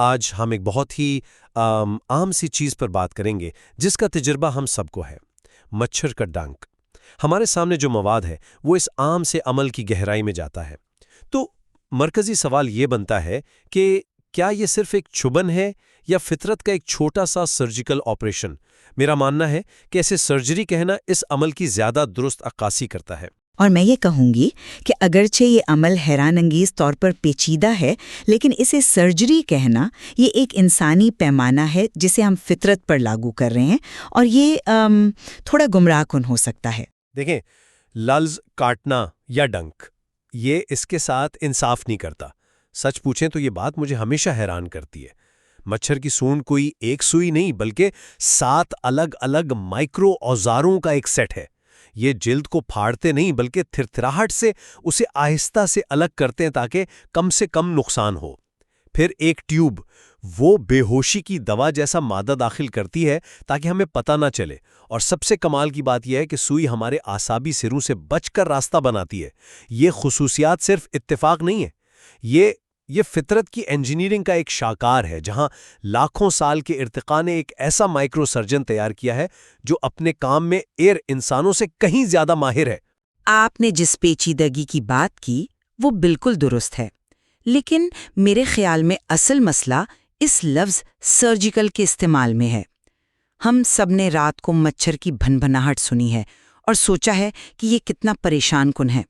آج ہم ایک بہت ہی عام سی چیز پر بات کریں گے جس کا تجربہ ہم سب کو ہے، مچھر کا ڈنک۔ ہمارے سامنے جو مواد ہے وہ اس عام سے عمل کی گہرائی میں جاتا ہے۔ تو مرکزی سوال یہ بنتا ہے کہ کیا یہ صرف ایک چبھن ہے یا فطرت کا ایک چھوٹا سا سرجیکل آپریشن؟ میرا ماننا ہے کہ اسے سرجری کہنا اس عمل کی زیادہ درست عکاسی کرتا ہے۔ اور میں یہ کہوں گی کہ اگرچہ یہ عمل حیران انگیز طور پر پیچیدہ ہے، لیکن اسے سرجری کہنا یہ ایک انسانی پیمانہ ہے جسے ہم فطرت پر لاگو کر رہے ہیں، اور یہ تھوڑا گمراہ کن ہو سکتا ہے۔ دیکھیں، لفظ کاٹنا یا ڈنک یہ اس کے ساتھ انصاف نہیں کرتا۔ سچ پوچھیں تو یہ بات مجھے ہمیشہ حیران کرتی ہے۔ مچھر کی سونڈ کوئی ایک سوئی نہیں بلکہ 7 الگ الگ مائکرو اوزاروں کا ایک سیٹ ہے۔ یہ جلد کو پھاڑتے نہیں بلکہ تھرتھراہٹ سے اسے آہستہ سے الگ کرتے ہیں تاکہ کم سے کم نقصان ہو۔ پھر ایک ٹیوب وہ بے ہوشی کی دوا جیسا مادہ داخل کرتی ہے تاکہ ہمیں پتہ نہ چلے، اور سب سے کمال کی بات یہ ہے کہ سوئی ہمارے اعصابی سروں سے بچ کر راستہ بناتی ہے۔ یہ خصوصیات صرف اتفاق نہیں ہے، یہ فطرت کی انجینئرنگ کا ایک شاہکار ہے، جہاں لاکھوں سال کے ارتقاء نے ایک ایسا مائکرو سرجن تیار کیا ہے جو اپنے کام میں انسانوں سے کہیں زیادہ ماہر ہے۔ آپ نے جس پیچیدگی کی بات کی وہ بالکل درست ہے، لیکن میرے خیال میں اصل مسئلہ اس لفظ سرجیکل کے استعمال میں ہے۔ ہم سب نے رات کو مچھر کی بھنبھناہٹ سنی ہے اور سوچا ہے کہ یہ کتنا پریشان کن ہے،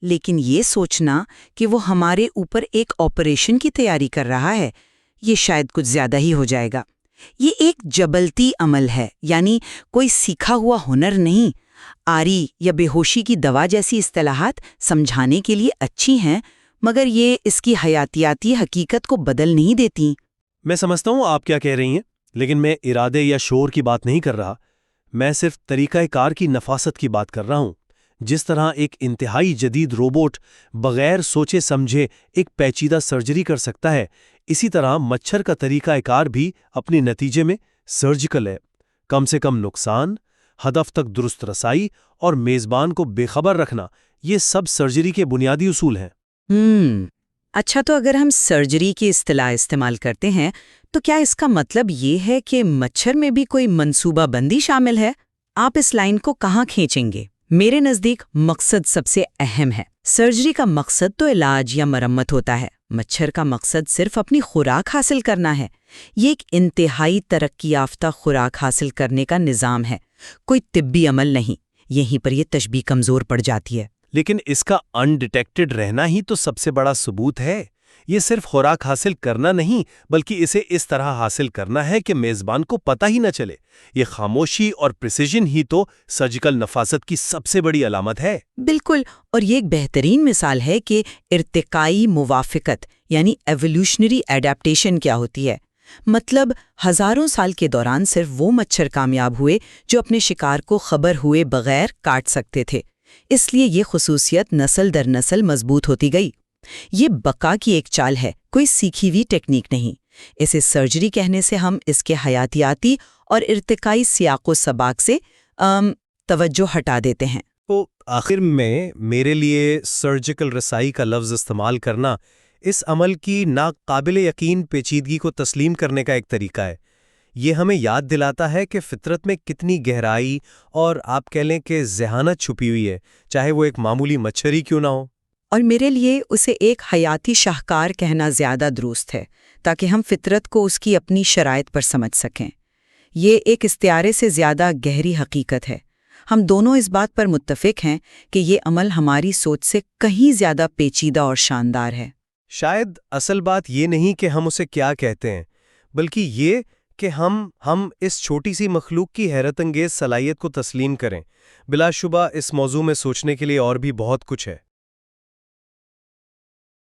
لیکن یہ سوچنا کہ وہ ہمارے اوپر ایک آپریشن کی تیاری کر رہا ہے، یہ شاید کچھ زیادہ ہی ہو جائے گا۔ یہ ایک جبلتی عمل ہے، یعنی کوئی سیکھا ہوا ہنر نہیں۔ آری یا بے ہوشی کی دوا جیسی اصطلاحات سمجھانے کے لیے اچھی ہیں، مگر یہ اس کی حیاتیاتی حقیقت کو بدل نہیں دیتی۔ میں سمجھتا ہوں آپ کیا کہہ رہی ہیں، لیکن میں ارادے یا شور کی بات نہیں کر رہا، میں صرف طریقہ کار کی نفاست کی بات کر رہا ہوں۔ جس طرح ایک انتہائی جدید روبوٹ بغیر سوچے سمجھے ایک پیچیدہ سرجری کر سکتا ہے، اسی طرح مچھر کا طریقہ کار بھی اپنے نتیجے میں سرجیکل ہے۔ کم سے کم نقصان، ہدف تک درست رسائی اور میزبان کو بے خبر رکھنا، یہ سب سرجری کے بنیادی اصول ہیں۔ اچھا، تو اگر ہم سرجری کی اصطلاح استعمال کرتے ہیں تو کیا اس کا مطلب یہ ہے کہ مچھر میں بھی کوئی منصوبہ بندی شامل ہے؟ آپ اس لائن کو کہاں کھینچیں گے؟ میرے نزدیک مقصد سب سے اہم ہے۔ سرجری کا مقصد تو علاج یا مرمت ہوتا ہے، مچھر کا مقصد صرف اپنی خوراک حاصل کرنا ہے۔ یہ ایک انتہائی ترقی یافتہ خوراک حاصل کرنے کا نظام ہے، کوئی طبی عمل نہیں۔ یہیں پر یہ تشبیہ کمزور پڑ جاتی ہے۔ لیکن اس کا انڈیٹیکٹڈ رہنا ہی تو سب سے بڑا ثبوت ہے۔ یہ صرف خوراک حاصل کرنا نہیں بلکہ اسے اس طرح حاصل کرنا ہے کہ میزبان کو پتہ ہی نہ چلے۔ یہ خاموشی اور پریسیجن ہی تو سرجیکل نفاست کی سب سے بڑی علامت ہے۔ بالکل، اور یہ ایک بہترین مثال ہے کہ ارتقائی موافقت یعنی ایوولوشنری ایڈاپٹیشن کیا ہوتی ہے۔ مطلب ہزاروں سال کے دوران صرف وہ مچھر کامیاب ہوئے جو اپنے شکار کو خبر ہوئے بغیر کاٹ سکتے تھے، اس لیے یہ خصوصیت نسل در نسل مضبوط ہوتی گئی۔ یہ بقا کی ایک چال ہے، کوئی سیکھی ہوئی ٹیکنیک نہیں۔ اسے سرجری کہنے سے ہم اس کے حیاتیاتی اور ارتقائی سیاق و سباق سے توجہ ہٹا دیتے ہیں۔ تو آخر میں میرے لیے سرجیکل رسائی کا لفظ استعمال کرنا اس عمل کی ناقابل یقین پیچیدگی کو تسلیم کرنے کا ایک طریقہ ہے۔ یہ ہمیں یاد دلاتا ہے کہ فطرت میں کتنی گہرائی اور آپ کہہ لیں کہ ذہانت چھپی ہوئی ہے، چاہے وہ ایک معمولی مچھر ہی کیوں نہ ہو۔ اور میرے لیے اسے ایک حیاتی شاہکار کہنا زیادہ درست ہے، تاکہ ہم فطرت کو اس کی اپنی شرائط پر سمجھ سکیں۔ یہ ایک استعارے سے زیادہ گہری حقیقت ہے۔ ہم دونوں اس بات پر متفق ہیں کہ یہ عمل ہماری سوچ سے کہیں زیادہ پیچیدہ اور شاندار ہے۔ شاید اصل بات یہ نہیں کہ ہم اسے کیا کہتے ہیں، بلکہ یہ کہ ہم اس چھوٹی سی مخلوق کی حیرت انگیز صلاحیت کو تسلیم کریں۔ بلا شبہ اس موضوع میں سوچنے کے لیے اور بھی بہت کچھ ہے۔